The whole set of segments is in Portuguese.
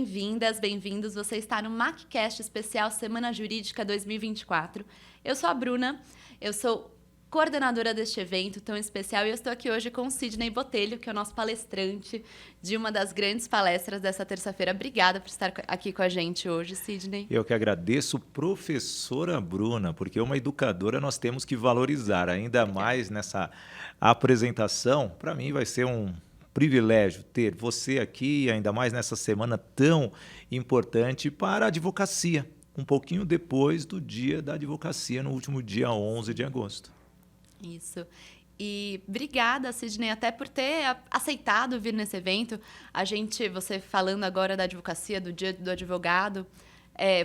bem-vindas, bem-vindos. Você está no MacCast especial Semana Jurídica 2024. Eu sou a Bruna, eu sou coordenadora deste evento tão especial e eu estou aqui hoje com o Sidney Botelho, que é o nosso palestrante de uma das grandes palestras dessa terça-feira. Obrigada por estar aqui com a gente hoje, Sidney. Eu que agradeço, professora Bruna, porque uma educadora nós temos que valorizar, ainda mais nessa apresentação. Para mim vai ser um privilégio ter você aqui, ainda mais nessa semana tão importante para a advocacia, um pouquinho depois do Dia da Advocacia, no último dia 11 de agosto. Isso. E obrigada, Sidney, até por ter aceitado vir nesse evento. Você falando agora da advocacia, do Dia do Advogado,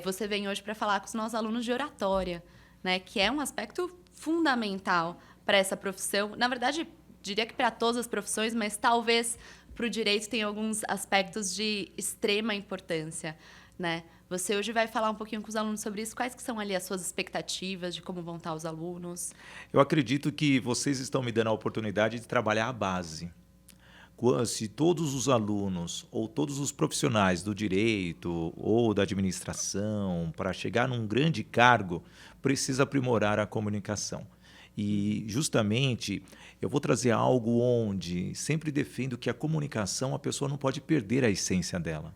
você vem hoje para falar com os nossos alunos de oratória, né, que é um aspecto fundamental para essa profissão. Na verdade, diria que para todas as profissões, mas talvez para o direito tem alguns aspectos de extrema importância, né? Você hoje vai falar um pouquinho com os alunos sobre isso. Quais que são ali as suas expectativas de como vão estar os alunos? Eu acredito que vocês estão me dando a oportunidade de trabalhar a base. Se todos os alunos ou todos os profissionais do direito ou da administração, para chegar num grande cargo, precisa aprimorar a comunicação. E, justamente, eu vou trazer algo onde sempre defendo que a comunicação, a pessoa não pode perder a essência dela.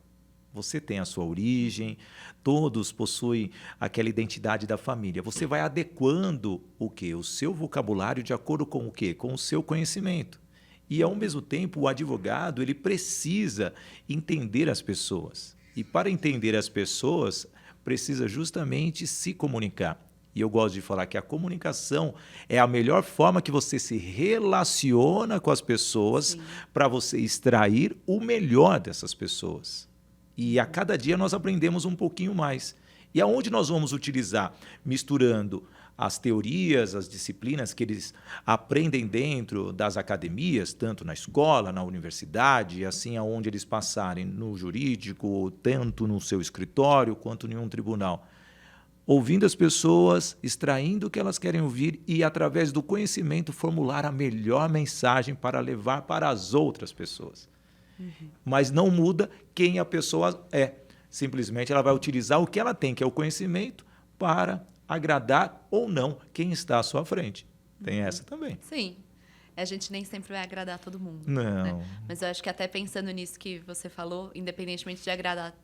Você tem a sua origem, todos possuem aquela identidade da família. Você vai adequando o quê? O seu vocabulário de acordo com o quê? Com o seu conhecimento. E, ao mesmo tempo, o advogado ele precisa entender as pessoas. E, para entender as pessoas, precisa justamente se comunicar. E eu gosto de falar que a comunicação é a melhor forma que você se relaciona com as pessoas para você extrair o melhor dessas pessoas. E a cada dia nós aprendemos um pouquinho mais. E aonde nós vamos utilizar? Misturando as teorias, as disciplinas que eles aprendem dentro das academias, tanto na escola, na universidade, assim aonde eles passarem no jurídico, tanto no seu escritório quanto em um tribunal. Ouvindo as pessoas, extraindo o que elas querem ouvir e, através do conhecimento, formular a melhor mensagem para levar para as outras pessoas. Mas não muda quem a pessoa é. Simplesmente ela vai utilizar o que ela tem, que é o conhecimento, para agradar ou não quem está à sua frente. Tem essa também. Sim. A gente nem sempre vai agradar todo mundo. Não. Né? Mas eu acho que até pensando nisso que você falou, independentemente de agradar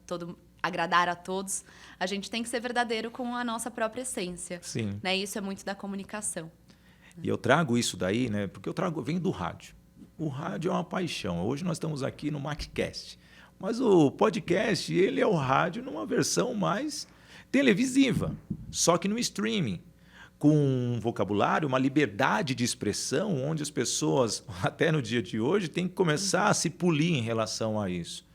a todos, a gente tem que ser verdadeiro com a nossa própria essência. Sim. Né? Isso é muito da comunicação. E eu trago isso daí, né, porque venho do rádio. O rádio é uma paixão. Hoje nós estamos aqui no MacCast. Mas o podcast, ele é o rádio numa versão mais televisiva, só que no streaming, com um vocabulário, uma liberdade de expressão, onde as pessoas, até no dia de hoje, têm que começar a se polir em relação a isso.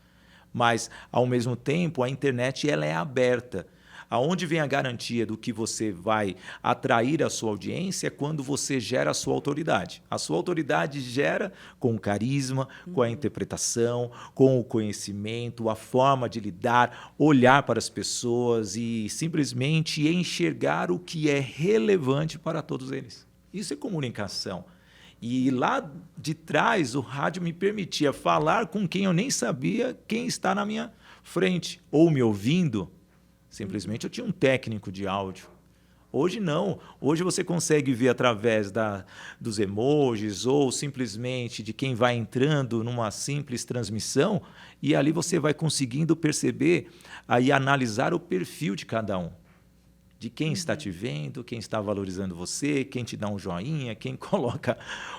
Mas, ao mesmo tempo, a internet ela é aberta. Aonde vem a garantia do que você vai atrair a sua audiência é quando você gera a sua autoridade. A sua autoridade gera com o carisma, com a interpretação, com o conhecimento, a forma de lidar, olhar para as pessoas e simplesmente enxergar o que é relevante para todos eles. Isso é comunicação. E lá de trás, o rádio me permitia falar com quem eu nem sabia quem está na minha frente ou me ouvindo. Simplesmente eu tinha um técnico de áudio. Hoje não. Hoje você consegue ver através dos emojis ou simplesmente de quem vai entrando numa simples transmissão e ali você vai conseguindo perceber e analisar o perfil de cada um. De quem está te vendo, quem está valorizando você, quem te dá um joinha, quem coloca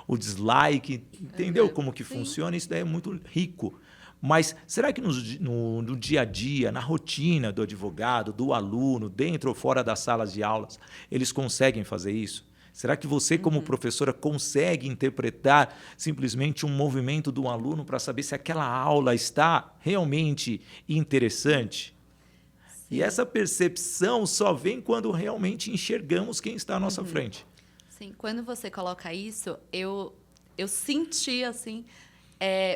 o dislike. Entendeu como que funciona? Isso daí é muito rico. Mas será que no dia a dia, na rotina do advogado, do aluno, dentro ou fora das salas de aulas, eles conseguem fazer isso? Será que você, como professora, consegue interpretar simplesmente um movimento do aluno para saber se aquela aula está realmente interessante? Sim. E essa percepção só vem quando realmente enxergamos quem está à nossa frente. Sim, quando você coloca isso, eu senti assim...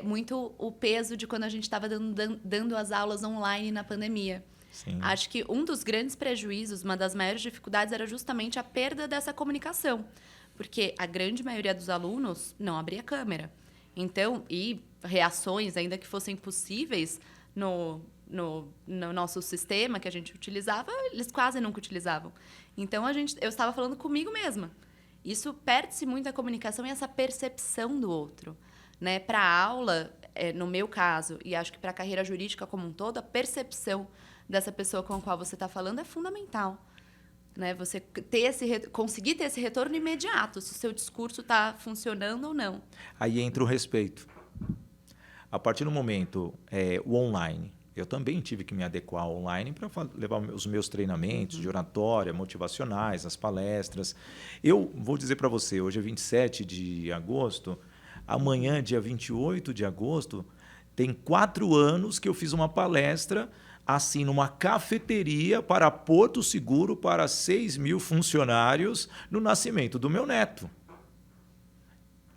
muito o peso de quando a gente estava dando as aulas online na pandemia. Sim. Acho que um dos grandes prejuízos, uma das maiores dificuldades era justamente a perda dessa comunicação, porque a grande maioria dos alunos não abria a câmera. Então, e reações, ainda que fossem possíveis, no nosso sistema que a gente utilizava, eles quase nunca utilizavam. Então, eu estava falando comigo mesma. Isso perde-se muito a comunicação e essa percepção do outro. Né? Para a aula, no meu caso, e acho que para a carreira jurídica como um todo, a percepção dessa pessoa com a qual você está falando é fundamental. Né? Você conseguir ter esse retorno imediato, se o seu discurso está funcionando ou não. Aí entra o respeito. A partir do momento, o online, eu também tive que me adequar ao online para levar os meus treinamentos de oratória, motivacionais, as palestras. Eu vou dizer para você, hoje é 27 de agosto, amanhã, dia 28 de agosto, tem 4 anos que eu fiz uma palestra assim, numa cafeteria para Porto Seguro para 6.000 funcionários no nascimento do meu neto.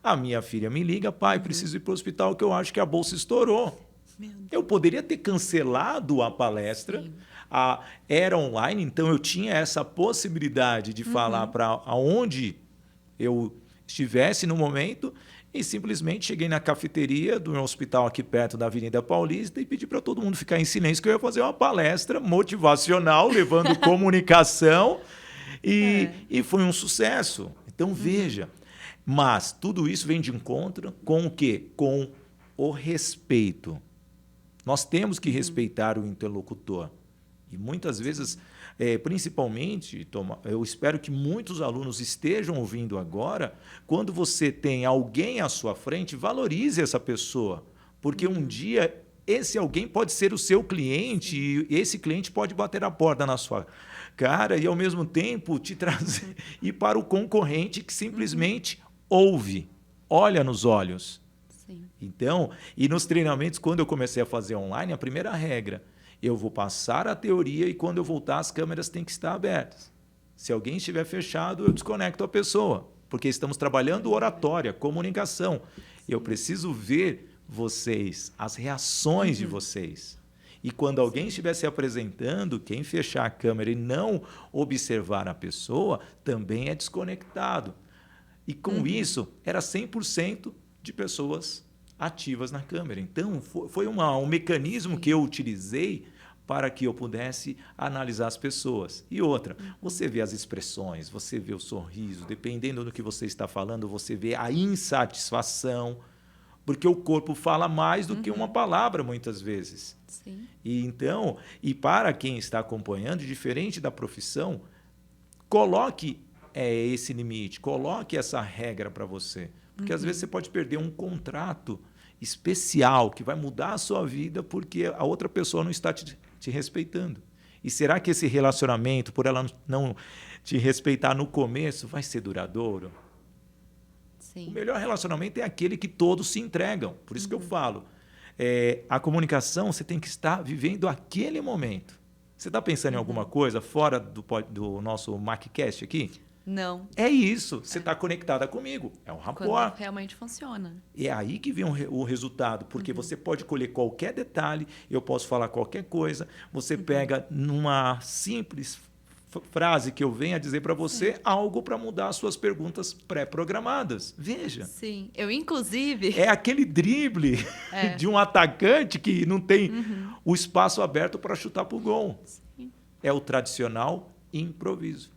A minha filha me liga, pai, preciso ir para o hospital que eu acho que a bolsa estourou. Eu poderia ter cancelado a palestra, era online, então eu tinha essa possibilidade de falar para aonde eu estivesse no momento e simplesmente cheguei na cafeteria do meu hospital aqui perto da Avenida Paulista e pedi para todo mundo ficar em silêncio que eu ia fazer uma palestra motivacional, levando comunicação e foi um sucesso. Então, veja, mas tudo isso vem de encontro com o quê? Com o respeito. Nós temos que respeitar o interlocutor. E muitas vezes, principalmente, eu espero que muitos alunos estejam ouvindo agora, quando você tem alguém à sua frente, valorize essa pessoa. Porque um dia esse alguém pode ser o seu cliente e esse cliente pode bater a porta na sua cara e, ao mesmo tempo, te trazer e para o concorrente que simplesmente ouve, olha nos olhos. Sim. Então, e nos treinamentos, quando eu comecei a fazer online, a primeira regra, eu vou passar a teoria e quando eu voltar as câmeras têm que estar abertas. Se alguém estiver fechado, eu desconecto a pessoa, porque estamos trabalhando oratória, comunicação. Eu preciso ver vocês, as reações de vocês. E quando alguém estiver se apresentando, quem fechar a câmera e não observar a pessoa, também é desconectado. E com isso, era 100% de pessoas ativas na câmera. Então, foi um mecanismo que eu utilizei para que eu pudesse analisar as pessoas. E outra, você vê as expressões, você vê o sorriso, dependendo do que você está falando, você vê a insatisfação, porque o corpo fala mais do que uma palavra, muitas vezes. Sim. E então, e para quem está acompanhando, diferente da profissão, coloque esse limite, coloque essa regra para você. Porque às vezes você pode perder um contrato especial que vai mudar a sua vida porque a outra pessoa não está te respeitando. E será que esse relacionamento, por ela não te respeitar no começo, vai ser duradouro? Sim. O melhor relacionamento é aquele que todos se entregam. Por isso que eu falo, a comunicação você tem que estar vivendo aquele momento. Você está pensando em alguma coisa fora do nosso MacCast aqui? Não. É isso. Você está conectada comigo. É um rapport. Quando realmente funciona. É aí que vem o resultado, porque você pode colher qualquer detalhe, eu posso falar qualquer coisa, você pega numa simples frase que eu venho a dizer para você algo para mudar as suas perguntas pré-programadas. Veja. Sim. Eu, inclusive... É aquele drible de um atacante que não tem o espaço aberto para chutar para o gol. Sim. É o tradicional improviso.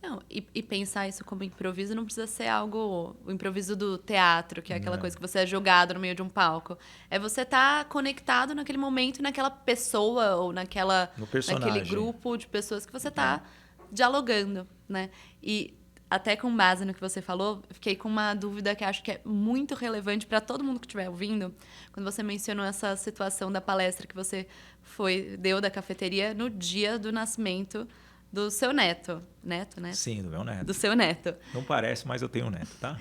Não, e pensar isso como improviso não precisa ser algo... O improviso do teatro, que é aquela coisa que você é jogado no meio de um palco. É você estar conectado naquele momento, naquela pessoa ou naquele grupo de pessoas que você está dialogando, né? E até com base no que você falou, fiquei com uma dúvida que acho que é muito relevante para todo mundo que estiver ouvindo. Quando você mencionou essa situação da palestra que você deu da cafeteria no dia do nascimento do seu neto. Neto, né? Sim, do meu neto. Do seu neto. Não parece, mas eu tenho um neto, tá?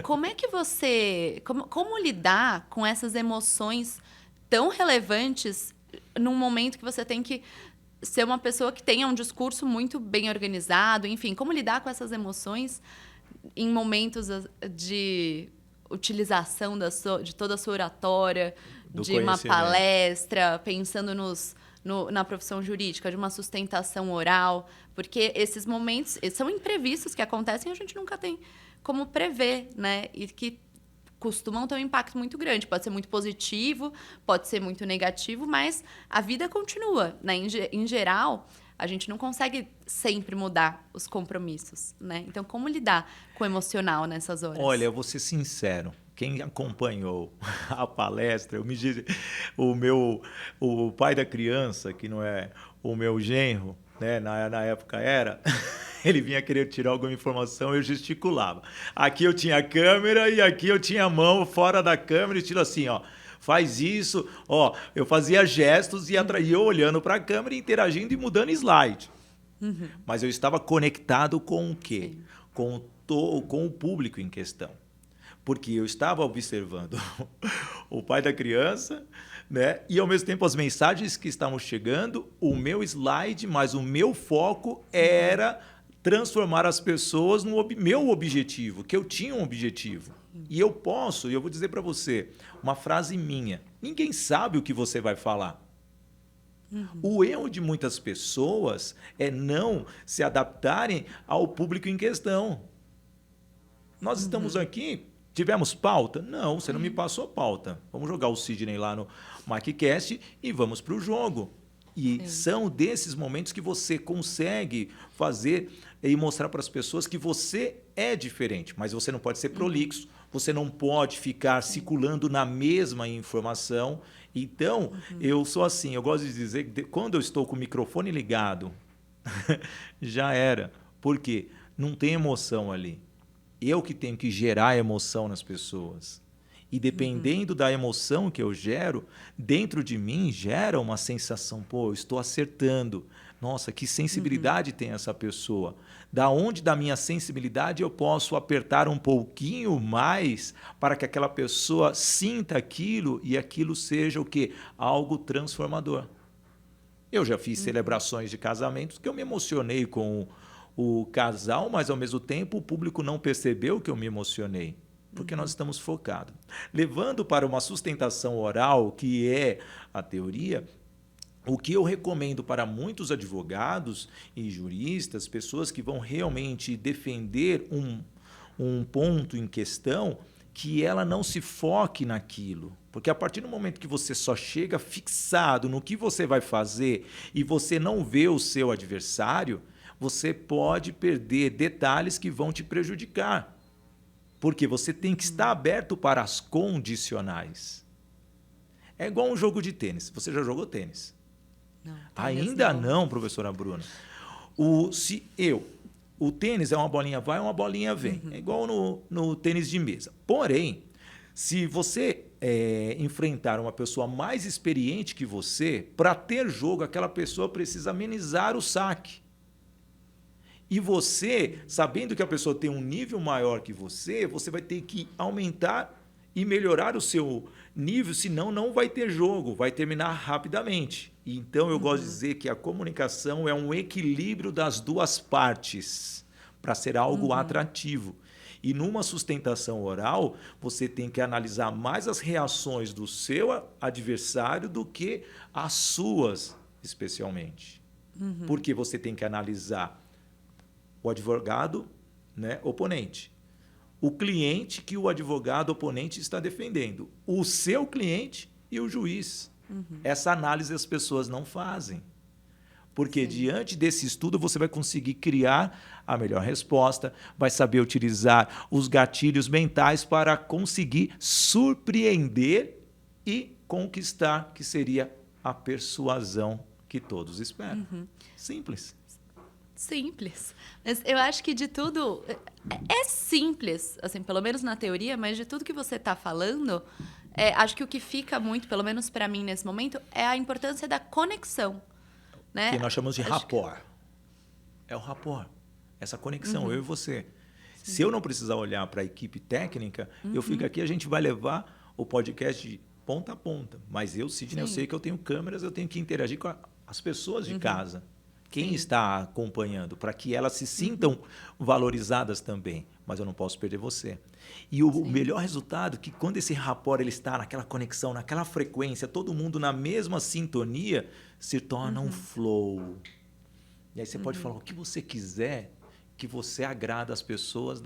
Como é que você... Como lidar com essas emoções tão relevantes num momento que você tem que ser uma pessoa que tenha um discurso muito bem organizado? Enfim, como lidar com essas emoções em momentos de utilização de toda a sua oratória, de uma palestra, pensando na profissão jurídica, de uma sustentação oral, porque esses momentos são imprevistos que acontecem e a gente nunca tem como prever, né? E que costumam ter um impacto muito grande. Pode ser muito positivo, pode ser muito negativo, mas a vida continua, né? Em geral, a gente não consegue sempre mudar os compromissos, né? Então, como lidar com o emocional nessas horas? Olha, eu vou ser sincero. Quem acompanhou a palestra, o pai da criança, que não é o meu genro, né, na época era, ele vinha querer tirar alguma informação, eu gesticulava. Aqui eu tinha a câmera e aqui eu tinha a mão fora da câmera, estilo assim, ó. Faz isso, ó. Eu fazia gestos e eu olhando para a câmera, interagindo e mudando slide. Mas eu estava conectado com o quê? Com o público em questão. Porque eu estava observando o pai da criança, né? E ao mesmo tempo as mensagens que estavam chegando, o meu slide, mas o meu foco era transformar as pessoas no meu objetivo, que eu tinha um objetivo. E eu vou dizer para você, uma frase minha, ninguém sabe o que você vai falar. O erro de muitas pessoas é não se adaptarem ao público em questão. Nós estamos aqui, tivemos pauta? Não, você não me passou pauta. Vamos jogar o Sidney lá no MacCast e vamos para o jogo. E são desses momentos que você consegue fazer e mostrar para as pessoas que você é diferente, mas você não pode ser prolixo, você não pode ficar circulando na mesma informação. Então, eu sou assim, eu gosto de dizer que quando eu estou com o microfone ligado, já era, porque não tem emoção ali. Eu que tenho que gerar emoção nas pessoas. E dependendo da emoção que eu gero, dentro de mim gera uma sensação, pô, eu estou acertando. Nossa, que sensibilidade tem essa pessoa. Da onde da minha sensibilidade eu posso apertar um pouquinho mais para que aquela pessoa sinta aquilo e aquilo seja o quê? Algo transformador. Eu já fiz celebrações de casamentos que eu me emocionei com o casal, mas ao mesmo tempo o público não percebeu que eu me emocionei. Porque nós estamos focados. Levando para uma sustentação oral, que é a teoria, o que eu recomendo para muitos advogados e juristas, pessoas que vão realmente defender um ponto em questão, que ela não se foque naquilo. Porque a partir do momento que você só chega fixado no que você vai fazer e você não vê o seu adversário, você pode perder detalhes que vão te prejudicar. Porque você tem que estar aberto para as condicionais. É igual um jogo de tênis. Você já jogou tênis? Não, Ainda não, professora Bruna. O tênis é uma bolinha vai, uma bolinha vem. É igual no tênis de mesa. Porém, se você enfrentar uma pessoa mais experiente que você, para ter jogo, aquela pessoa precisa amenizar o saque. E você, sabendo que a pessoa tem um nível maior que você vai ter que aumentar e melhorar o seu nível, senão não vai ter jogo, vai terminar rapidamente. Então, eu gosto de dizer que a comunicação é um equilíbrio das duas partes para ser algo atrativo. E numa sustentação oral, você tem que analisar mais as reações do seu adversário do que as suas, especialmente. Porque você tem que analisar o advogado, né, oponente, o cliente que o advogado oponente está defendendo, o seu cliente e o juiz. Essa análise as pessoas não fazem. Porque diante desse estudo você vai conseguir criar a melhor resposta, vai saber utilizar os gatilhos mentais para conseguir surpreender e conquistar, que seria a persuasão que todos esperam. Simples. Simples. Mas eu acho que de tudo... É simples, assim, pelo menos na teoria, mas de tudo que você está falando, acho que o que fica muito, pelo menos para mim nesse momento, é a importância da conexão. Né? Que nós chamamos de rapport. É o rapport. Essa conexão, eu e você. Sim. Se eu não precisar olhar para a equipe técnica, eu fico aqui, a gente vai levar o podcast de ponta a ponta. Mas eu, Sidney, eu sei que eu tenho câmeras, eu tenho que interagir com as pessoas de casa. Quem está acompanhando, para que elas se sintam valorizadas também. Mas eu não posso perder você. E o melhor resultado é que quando esse rapport ele está naquela conexão, naquela frequência, todo mundo na mesma sintonia, se torna um flow. E aí você pode falar o que você quiser, que você agrada as pessoas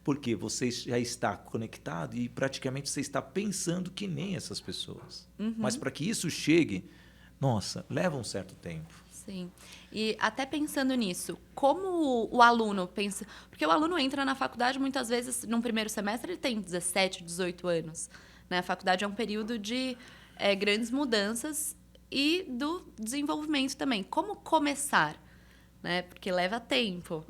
Porque você já está conectado e praticamente você está pensando que nem essas pessoas. Mas para que isso chegue, nossa, leva um certo tempo. Sim. E até pensando nisso, como o aluno pensa... Porque o aluno entra na faculdade, muitas vezes, num primeiro semestre, ele tem 17, 18 anos. Né? A faculdade é um período de grandes mudanças e do desenvolvimento também. Como começar? Né? Porque leva tempo.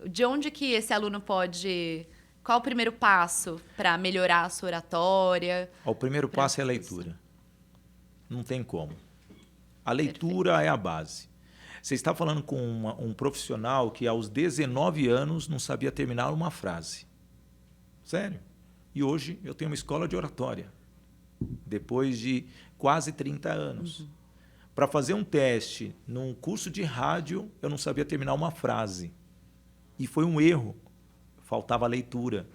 De onde que esse aluno pode... Qual o primeiro passo para melhorar a sua oratória? O primeiro passo é a leitura. Não tem como. A leitura Perfeito. É a base. Você está falando com um profissional que aos 19 anos não sabia terminar uma frase. Sério. E hoje eu tenho uma escola de oratória. Depois de quase 30 anos. Para fazer um teste num curso de rádio, eu não sabia terminar uma frase. E foi um erro. Faltava leitura.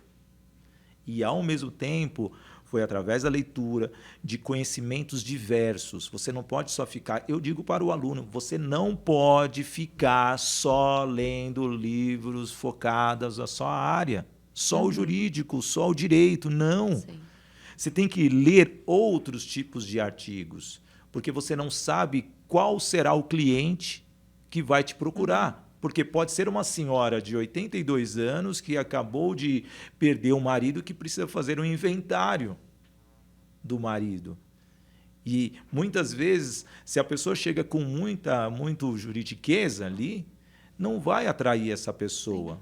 E, ao mesmo tempo, foi através da leitura, de conhecimentos diversos. Você não pode só ficar... Eu digo para o aluno, você não pode ficar só lendo livros focados a só a área. Só o jurídico, só o direito. Não. Sim. Você tem que ler outros tipos de artigos, porque você não sabe qual será o cliente que vai te procurar. Porque pode ser uma senhora de 82 anos que acabou de perder um marido que precisa fazer um inventário do marido. E muitas vezes, se a pessoa chega com muito juridiqueza ali, não vai atrair essa pessoa.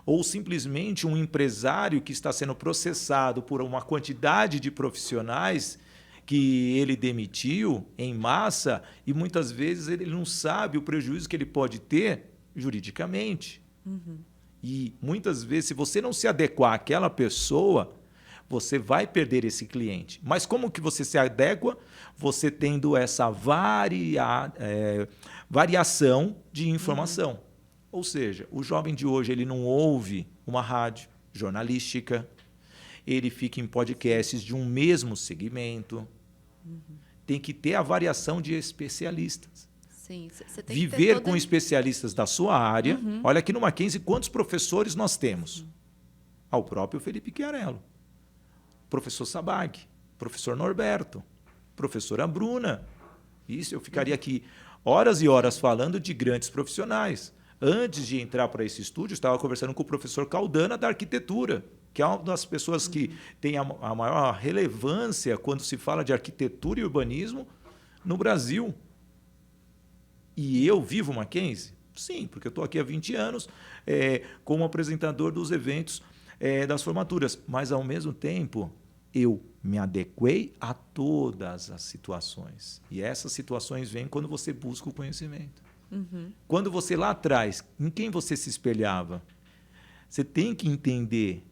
Ou simplesmente um empresário que está sendo processado por uma quantidade de profissionais que ele demitiu em massa e muitas vezes ele não sabe o prejuízo que ele pode ter juridicamente. E muitas vezes, se você não se adequar àquela pessoa, você vai perder esse cliente. Mas como que você se adequa? Você tendo essa variação de informação. Ou seja, o jovem de hoje ele não ouve uma rádio jornalística, ele fica em podcasts de um mesmo segmento. Tem que ter a variação de especialistas. Sim, você tem Viver com especialistas da sua área. Olha aqui no Mackenzie quantos professores nós temos. O próprio Felipe Chiarello, professor Sabag, professor Norberto, professora Bruna. Isso, eu ficaria aqui horas e horas falando de grandes profissionais. Antes de entrar para esse estúdio, eu estava conversando com o professor Caldana da arquitetura, que é uma das pessoas que tem a maior relevância quando se fala de arquitetura e urbanismo no Brasil. E eu vivo Mackenzie? Sim, porque eu estou aqui há 20 anos como apresentador dos eventos das formaturas. Mas, ao mesmo tempo, eu me adequei a todas as situações. E essas situações vêm quando você busca o conhecimento. Quando você lá atrás, em quem você se espelhava? Você tem que entender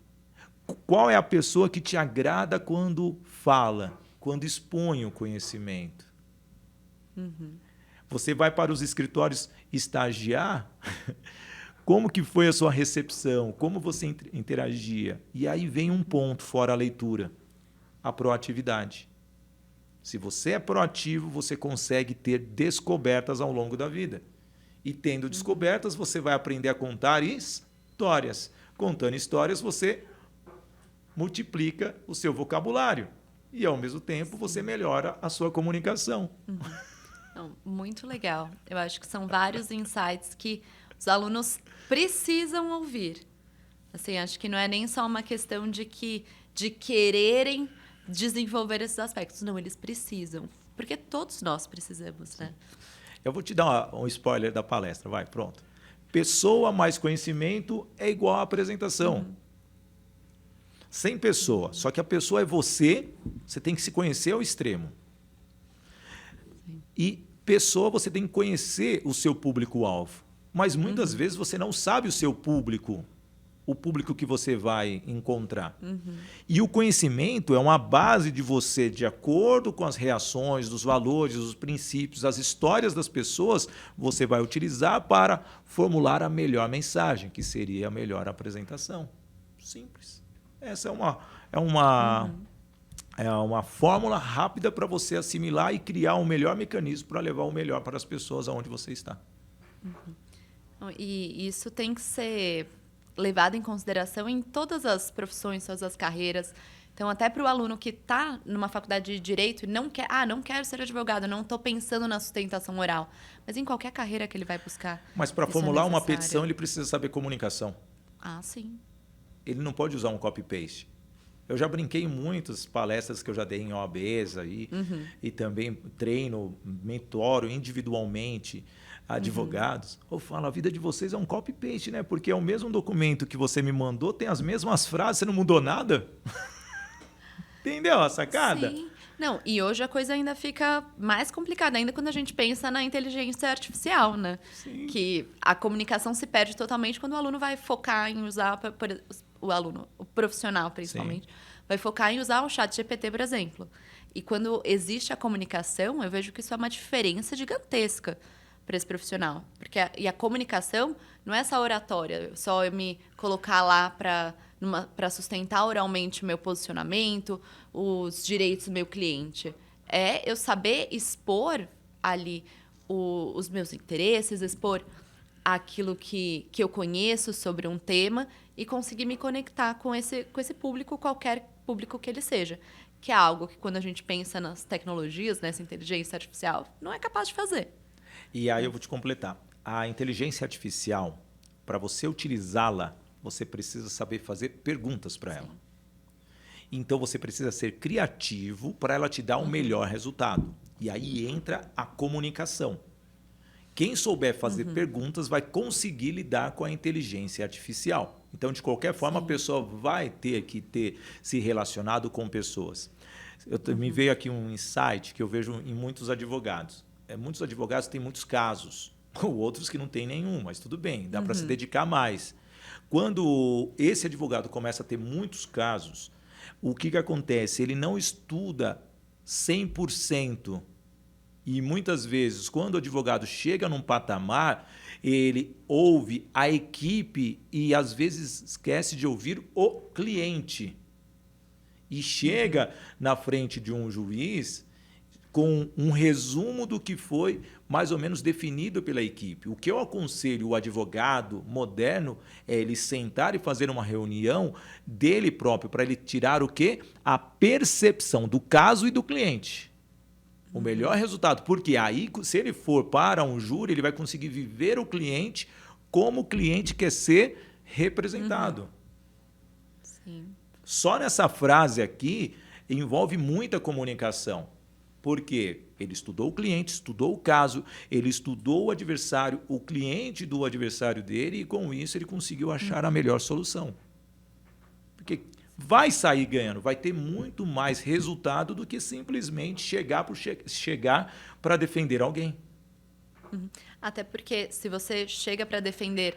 qual é a pessoa que te agrada quando fala, quando expõe o conhecimento. Você vai para os escritórios estagiar, como que foi a sua recepção, como você interagia. E aí vem um ponto fora a leitura, a proatividade. Se você é proativo, você consegue ter descobertas ao longo da vida. E tendo descobertas, você vai aprender a contar histórias. Contando histórias, você multiplica o seu vocabulário. E, ao mesmo tempo, você melhora a sua comunicação. Não, muito legal. Eu acho que são vários insights que os alunos precisam ouvir. Assim, acho que não é nem só uma questão de quererem desenvolver esses aspectos. Não, eles precisam. Porque todos nós precisamos, né? Eu vou te dar um spoiler da palestra. Vai, pronto. Pessoa mais conhecimento é igual a apresentação. Sem pessoa. Só que a pessoa é você tem que se conhecer ao extremo. E pessoa, você tem que conhecer o seu público-alvo. Mas muitas vezes você não sabe o seu público, o público que você vai encontrar. E o conhecimento é uma base de você, de acordo com as reações, dos valores, dos princípios, as histórias das pessoas, você vai utilizar para formular a melhor mensagem, que seria a melhor apresentação. Simples. Essa é uma fórmula rápida para você assimilar e criar um melhor mecanismo para levar o melhor para as pessoas aonde você está. E isso tem que ser levado em consideração em todas as profissões, todas as carreiras. Então, até para o aluno que está numa faculdade de Direito e não quero ser advogado, não estou pensando na sustentação oral. Mas em qualquer carreira que ele vai buscar. Mas para isso é formular uma necessário. petição, ele precisa saber comunicação. Ah, sim. Ele não pode usar um copy-paste. Eu já brinquei em muitas palestras que eu já dei em OABs aí, e também treino, mentoro individualmente advogados. Eu falo, a vida de vocês é um copy-paste, né? Porque é o mesmo documento que você me mandou, tem as mesmas frases, você não mudou nada. Entendeu a sacada? Sim. Não, e hoje a coisa ainda fica mais complicada, ainda quando a gente pensa na inteligência artificial, né? Sim. Que a comunicação se perde totalmente quando o aluno vai focar em usar, o profissional principalmente, vai focar em usar o chat GPT, por exemplo. E quando existe a comunicação, eu vejo que isso é uma diferença gigantesca para esse profissional. E a comunicação não é essa oratória, só eu me colocar lá para sustentar oralmente o meu posicionamento, os direitos do meu cliente. É eu saber expor ali os meus interesses, expor aquilo que eu conheço sobre um tema e conseguir me conectar com esse público, qualquer público que ele seja. Que é algo que, quando a gente pensa nas tecnologias, nessa inteligência artificial, não é capaz de fazer. E aí eu vou te completar. A inteligência artificial, para você utilizá-la, você precisa saber fazer perguntas para ela. Então, você precisa ser criativo para ela te dar um melhor resultado. E aí entra a comunicação. Quem souber fazer perguntas vai conseguir lidar com a inteligência artificial. Então, de qualquer forma, a pessoa vai ter que ter se relacionado com pessoas. Me veio aqui um insight que eu vejo em muitos advogados. Muitos advogados têm muitos casos, ou outros que não têm nenhum, mas tudo bem, dá para se dedicar mais. Quando esse advogado começa a ter muitos casos, o que acontece? Ele não estuda 100%. E muitas vezes, quando o advogado chega num patamar, ele ouve a equipe e às vezes esquece de ouvir o cliente. E chega na frente de um juiz com um resumo do que foi mais ou menos definido pela equipe. O que eu aconselho o advogado moderno é ele sentar e fazer uma reunião dele próprio para ele tirar o quê? A percepção do caso e do cliente. O melhor resultado, porque aí, se ele for para um júri, ele vai conseguir viver o cliente como o cliente quer ser representado. Sim. Só nessa frase aqui envolve muita comunicação. Porque ele estudou o cliente, estudou o caso, ele estudou o adversário, o cliente do adversário dele, e com isso ele conseguiu achar a melhor solução. Porque vai sair ganhando, vai ter muito mais resultado do que simplesmente chegar para defender alguém. Até porque, se você chega para defender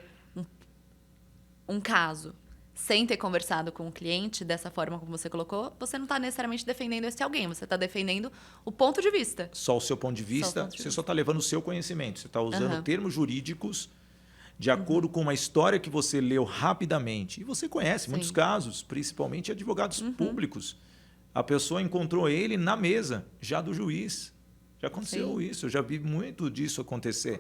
um caso sem ter conversado com o cliente dessa forma como você colocou, você não está necessariamente defendendo esse alguém, você está defendendo o ponto de vista. Só o seu ponto de vista, você só está levando o seu conhecimento, você está usando termos jurídicos de acordo com uma história que você leu rapidamente. E você conhece muitos casos, principalmente advogados públicos. A pessoa encontrou ele na mesa, já do juiz. Já aconteceu isso, eu já vi muito disso acontecer.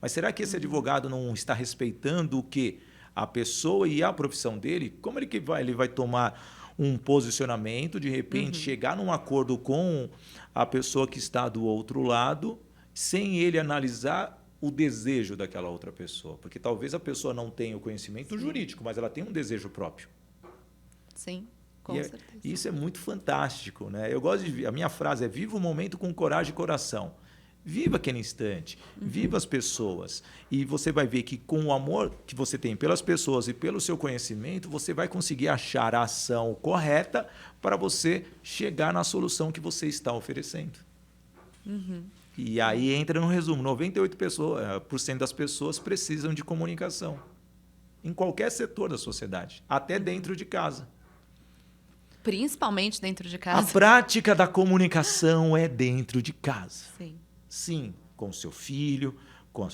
Mas será que esse advogado não está respeitando o quê? A pessoa e a profissão dele? Como ele vai tomar um posicionamento, de repente chegar num acordo com a pessoa que está do outro lado, sem ele analisar o desejo daquela outra pessoa? Porque talvez a pessoa não tenha o conhecimento jurídico, mas ela tem um desejo próprio. Sim, com certeza. Isso é muito fantástico, né? Eu gosto a minha frase é: viva o momento com coragem e coração. Viva aquele instante, viva as pessoas. E você vai ver que, com o amor que você tem pelas pessoas e pelo seu conhecimento, você vai conseguir achar a ação correta para você chegar na solução que você está oferecendo. E aí entra no resumo: 98% das pessoas precisam de comunicação. Em qualquer setor da sociedade, até dentro de casa. Principalmente dentro de casa. A prática da comunicação é dentro de casa. Sim. Sim, com o seu filho, com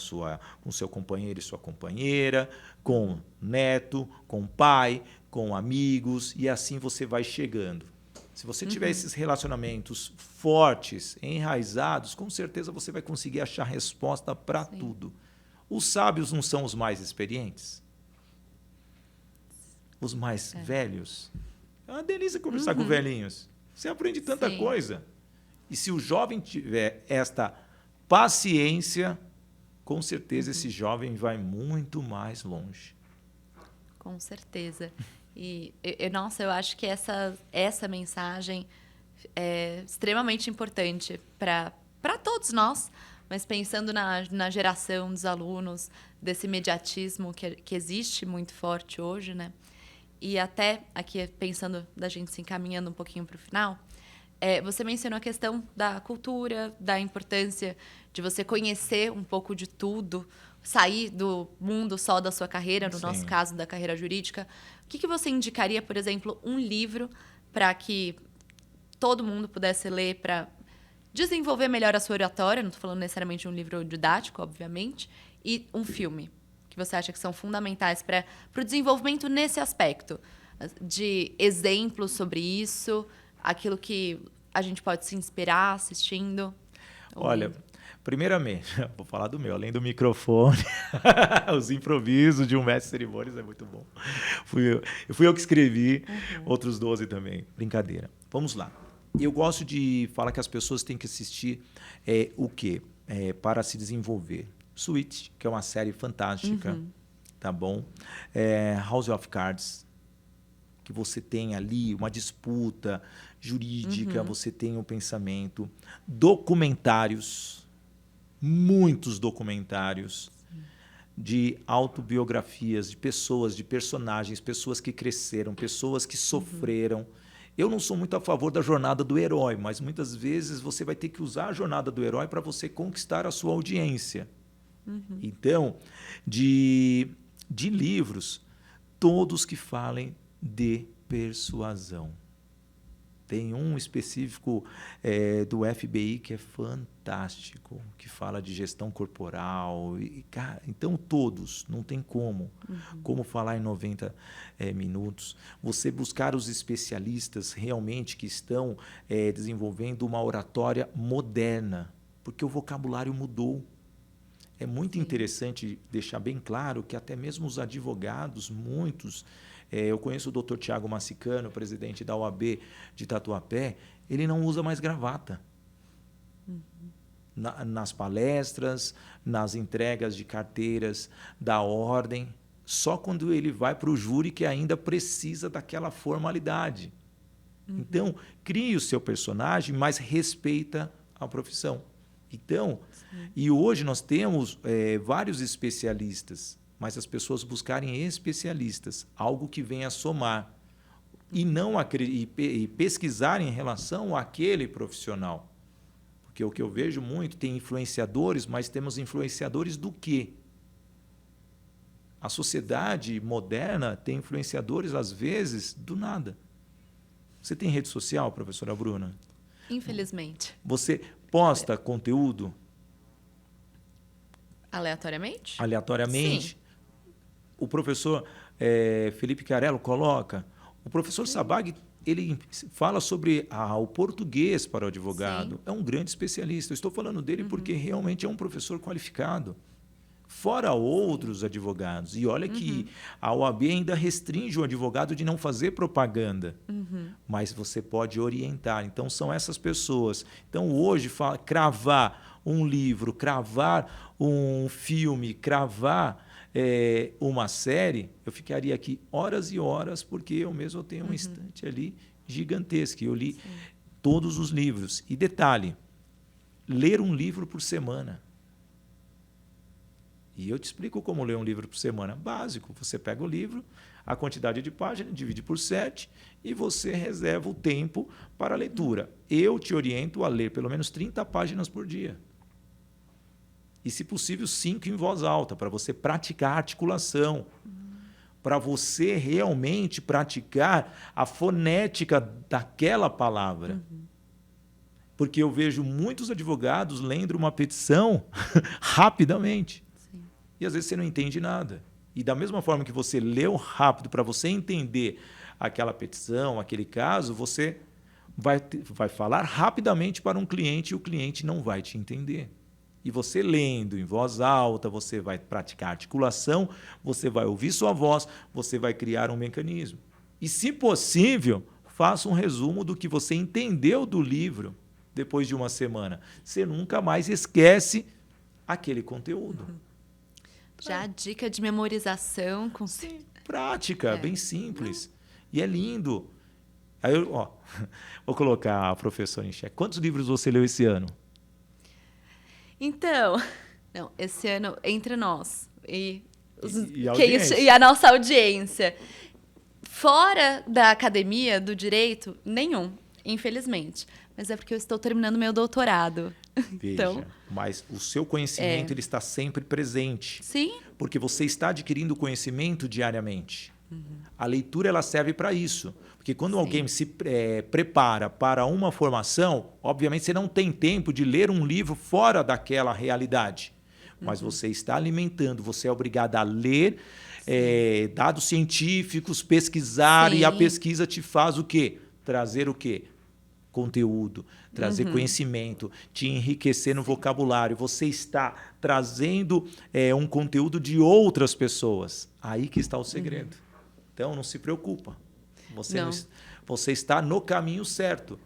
o seu companheiro e sua companheira, com o neto, com o pai, com amigos, e assim você vai chegando. Se você tiver esses relacionamentos fortes, enraizados, com certeza você vai conseguir achar resposta para tudo. Os sábios não são os mais experientes? os mais velhos. É uma delícia conversar com velhinhos. Você aprende tanta coisa. E se o jovem tiver esta paciência, com certeza esse jovem vai muito mais longe. Com certeza. Nossa, eu acho que essa mensagem é extremamente importante para todos nós, mas pensando na geração dos alunos, desse imediatismo que existe muito forte hoje, né? E até aqui, pensando da gente se encaminhando um pouquinho para o final, você mencionou a questão da cultura, da importância de você conhecer um pouco de tudo, sair do mundo só da sua carreira, no nosso caso, da carreira jurídica. O que você indicaria, por exemplo, um livro para que todo mundo pudesse ler para desenvolver melhor a sua oratória? Não estou falando necessariamente de um livro didático, obviamente. E um filme, que você acha que são fundamentais para o desenvolvimento nesse aspecto, de exemplos sobre isso, aquilo que a gente pode se inspirar assistindo? Olha, primeiramente, vou falar do meu, além do microfone, os improvisos de um mestre de cerimônias é muito bom. Fui eu que escrevi, outros 12 também. Brincadeira. Vamos lá. Eu gosto de falar que as pessoas têm que assistir o quê? Para se desenvolver. Switch, que é uma série fantástica, tá bom? House of Cards, que você tem ali uma disputa jurídica, você tem um pensamento. Documentários, muitos documentários de autobiografias de pessoas, de personagens, pessoas que cresceram, pessoas que sofreram. Eu não sou muito a favor da jornada do herói, mas muitas vezes você vai ter que usar a jornada do herói para você conquistar a sua audiência. Então, de livros, todos que falem de persuasão. Tem um específico do FBI que é fantástico, que fala de gestão corporal. Cara, então, todos, não tem como. Como falar em 90 minutos. Você buscar os especialistas realmente que estão desenvolvendo uma oratória moderna, porque o vocabulário mudou. É muito interessante deixar bem claro que até mesmo os advogados, muitos... eu conheço o Dr. Tiago Massicano, presidente da OAB de Tatuapé, ele não usa mais gravata. Nas palestras, nas entregas de carteiras da ordem, só quando ele vai para o júri que ainda precisa daquela formalidade. Então, crie o seu personagem, mas respeita a profissão. Então, e hoje nós temos vários especialistas, mas as pessoas buscarem especialistas, algo que venha a somar, e não pesquisar em relação àquele profissional. Porque o que eu vejo muito, tem influenciadores, mas temos influenciadores do quê? A sociedade moderna tem influenciadores, às vezes, do nada. Você tem rede social, professora Bruna? Infelizmente. Você posta conteúdo? Aleatoriamente? Aleatoriamente. Sim. O professor Felipe Carello coloca. O professor Sabag, ele fala sobre o português para o advogado. Sim. É um grande especialista. Eu estou falando dele porque realmente é um professor qualificado. Fora outros advogados. E olha que a OAB ainda restringe o advogado de não fazer propaganda. Mas você pode orientar. Então, são essas pessoas. Então, hoje, cravar um livro, cravar um filme, cravar uma série, eu ficaria aqui horas e horas, porque eu mesmo tenho um estante ali gigantesco. Eu li todos os livros. E detalhe, ler um livro por semana. E eu te explico como ler um livro por semana. Básico, você pega o livro, a quantidade de páginas, divide por 7 e você reserva o tempo para a leitura. Eu te oriento a ler pelo menos 30 páginas por dia. E, se possível, 5 em voz alta, para você praticar a articulação, para você realmente praticar a fonética daquela palavra. Porque eu vejo muitos advogados lendo uma petição rapidamente. E às vezes você não entende nada. E da mesma forma que você leu rápido para você entender aquela petição, aquele caso, você vai falar rapidamente para um cliente e o cliente não vai te entender. E você lendo em voz alta, você vai praticar articulação, você vai ouvir sua voz, você vai criar um mecanismo. E, se possível, faça um resumo do que você entendeu do livro depois de uma semana. Você nunca mais esquece aquele conteúdo. Já a dica de memorização com prática, bem simples. E é lindo. Aí eu, vou colocar a professora em xeque. Quantos livros você leu esse ano? Então, não, esse ano, entre nós e a a nossa audiência, fora da academia, do direito, nenhum, infelizmente. Mas é porque eu estou terminando meu doutorado. Veja, então, mas o seu conhecimento ele está sempre presente. Sim. Porque você está adquirindo conhecimento diariamente. A leitura ela serve para isso. Porque quando alguém se prepara para uma formação, obviamente você não tem tempo de ler um livro fora daquela realidade. Mas você está alimentando, você é obrigado a ler dados científicos, pesquisar, e a pesquisa te faz o quê? Trazer o quê? Conteúdo, trazer conhecimento, te enriquecer no vocabulário. Você está trazendo um conteúdo de outras pessoas. Aí que está o segredo. Então, não se preocupa. Você está no caminho certo.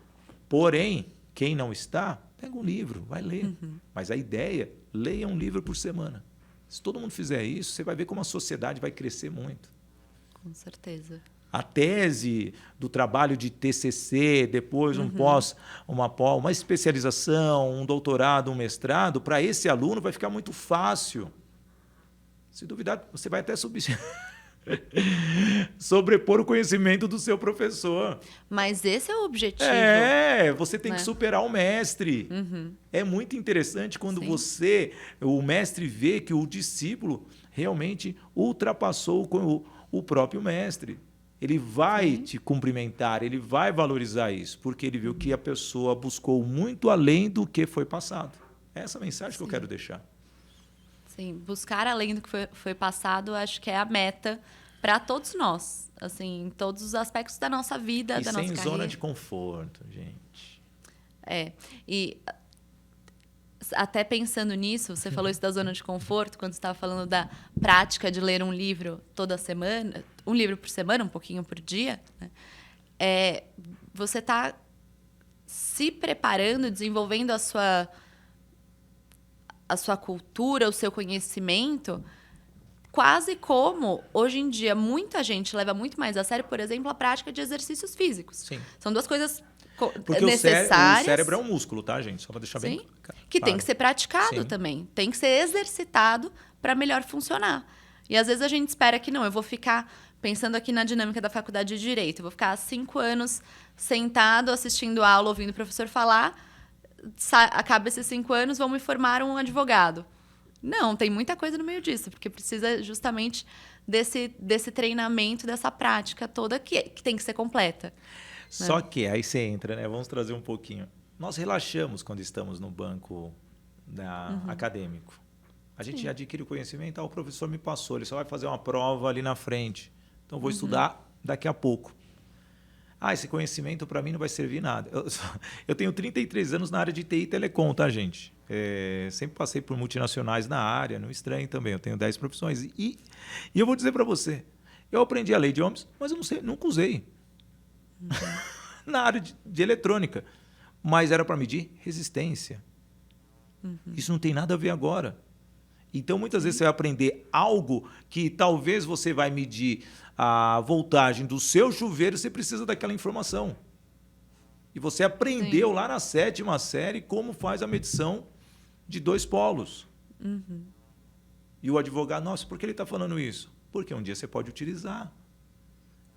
Porém, quem não está, pega um livro, vai ler. Mas a ideia, leia um livro por semana. Se todo mundo fizer isso, você vai ver como a sociedade vai crescer muito. Com certeza. A tese do trabalho de TCC, depois uma especialização, um doutorado, um mestrado, para esse aluno vai ficar muito fácil. Se duvidar, você vai até sobrepor o conhecimento do seu professor. Mas esse é o objetivo. Você tem que superar o mestre. É muito interessante quando o mestre vê que o discípulo realmente ultrapassou o próprio mestre. Ele vai te cumprimentar, ele vai valorizar isso, porque ele viu que a pessoa buscou muito além do que foi passado. Essa é a mensagem que eu quero deixar. Sim, buscar além do que foi passado, acho que é a meta para todos nós, assim, em todos os aspectos da nossa vida, da nossa carreira. Sem zona de conforto, gente. E até pensando nisso, você falou isso da zona de conforto, quando você estava falando da prática de ler um livro toda semana, um livro por semana, um pouquinho por dia, né? Você está se preparando, desenvolvendo a sua cultura, o seu conhecimento, quase como, hoje em dia, muita gente leva muito mais a sério, por exemplo, a prática de exercícios físicos. Sim. São duas coisas porque necessárias. O cérebro é um músculo, tá, gente? Só para deixar bem claro. Que tem que ser praticado também. Tem que ser exercitado para melhor funcionar. E às vezes a gente espera que não, eu vou ficar pensando aqui na dinâmica da faculdade de Direito, eu vou ficar 5 anos sentado, assistindo aula, ouvindo o professor falar, acaba esses 5 anos, vou me formar um advogado. Não, tem muita coisa no meio disso, porque precisa justamente desse treinamento, dessa prática toda que tem que ser completa. Só que aí você entra, né? Vamos trazer um pouquinho. Nós relaxamos quando estamos no banco acadêmico. A gente adquire o conhecimento, o professor me passou, ele só vai fazer uma prova ali na frente. Então, vou estudar daqui a pouco. Esse conhecimento para mim não vai servir nada. Eu tenho 33 anos na área de TI e Telecom, tá, gente? Sempre passei por multinacionais na área, não estranho também. Eu tenho 10 profissões. E eu vou dizer para você, eu aprendi a lei de Ohms, mas eu nunca usei. Na área de eletrônica. Mas era para medir resistência. Isso não tem nada a ver agora. Então, muitas vezes você vai aprender algo que talvez você vai medir a voltagem do seu chuveiro, você precisa daquela informação. E você aprendeu lá na 7ª série como faz a medição de 2 polos. E o advogado, nossa, por que ele está falando isso? Porque um dia você pode utilizar.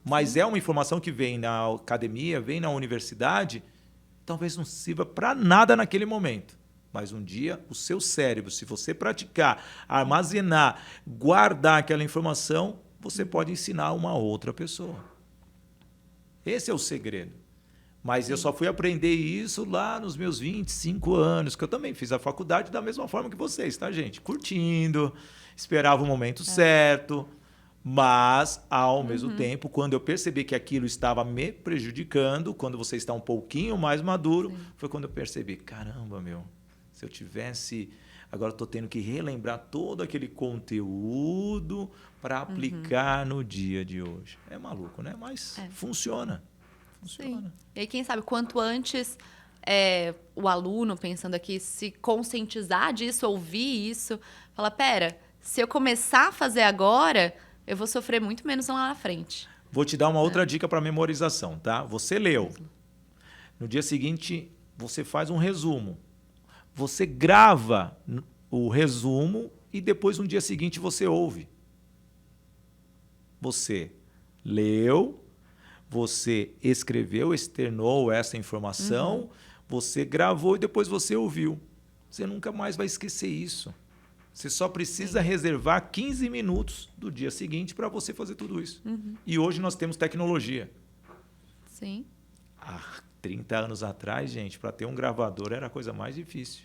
Mas é uma informação que vem na academia, vem na universidade, talvez não sirva para nada naquele momento. Mas um dia, o seu cérebro, se você praticar, armazenar, guardar aquela informação, você pode ensinar uma outra pessoa. Esse é o segredo. Mas eu só fui aprender isso lá nos meus 25 anos, que eu também fiz a faculdade da mesma forma que vocês, tá, gente? Curtindo, esperava o momento certo, mas, ao mesmo tempo, quando eu percebi que aquilo estava me prejudicando, quando você está um pouquinho mais maduro, foi quando eu percebi, caramba, se eu tivesse Agora estou tendo que relembrar todo aquele conteúdo para aplicar no dia de hoje. É maluco, né? Mas funciona. Sim. E aí, quem sabe, quanto antes o aluno, pensando aqui, se conscientizar disso, ouvir isso, falar, pera, se eu começar a fazer agora, eu vou sofrer muito menos lá na frente. Vou te dar uma outra dica para memorização, tá? Você leu. No dia seguinte, você faz um resumo. Você grava o resumo e depois, no dia seguinte, você ouve. Você leu, você escreveu, externou essa informação, você gravou e depois você ouviu. Você nunca mais vai esquecer isso. Você só precisa reservar 15 minutos do dia seguinte para você fazer tudo isso. E hoje nós temos tecnologia. Sim. Há 30 anos atrás, gente, para ter um gravador era a coisa mais difícil.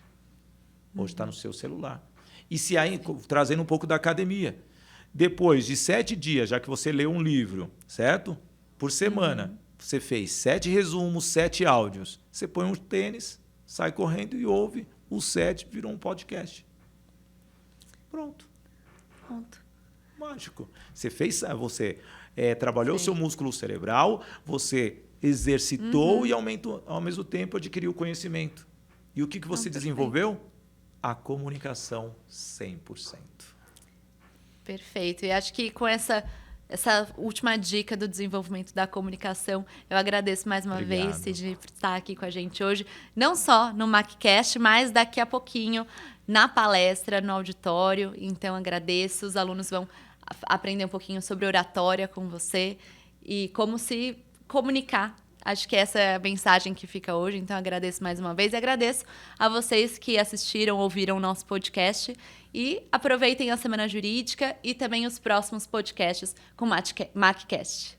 Hoje está no seu celular. E se aí, trazendo um pouco da academia, depois de 7 dias, já que você leu um livro, certo? Por semana, você fez 7 resumos, 7 áudios. Você põe um tênis, sai correndo e ouve os 7, virou um podcast. Pronto. Mágico. Você trabalhou o seu músculo cerebral, você exercitou e aumentou, ao mesmo tempo adquiriu conhecimento. E o que você desenvolveu? A comunicação 100%. Perfeito. E acho que com essa última dica do desenvolvimento da comunicação, eu agradeço mais uma vez, Sidney, por estar aqui com a gente hoje. Não só no MacCast, mas daqui a pouquinho na palestra, no auditório. Então, agradeço. Os alunos vão aprender um pouquinho sobre oratória com você e como se comunicar. Acho que essa é a mensagem que fica hoje. Então, agradeço mais uma vez. E agradeço a vocês que assistiram, ouviram o nosso podcast. E aproveitem a Semana Jurídica e também os próximos podcasts com o MacCast.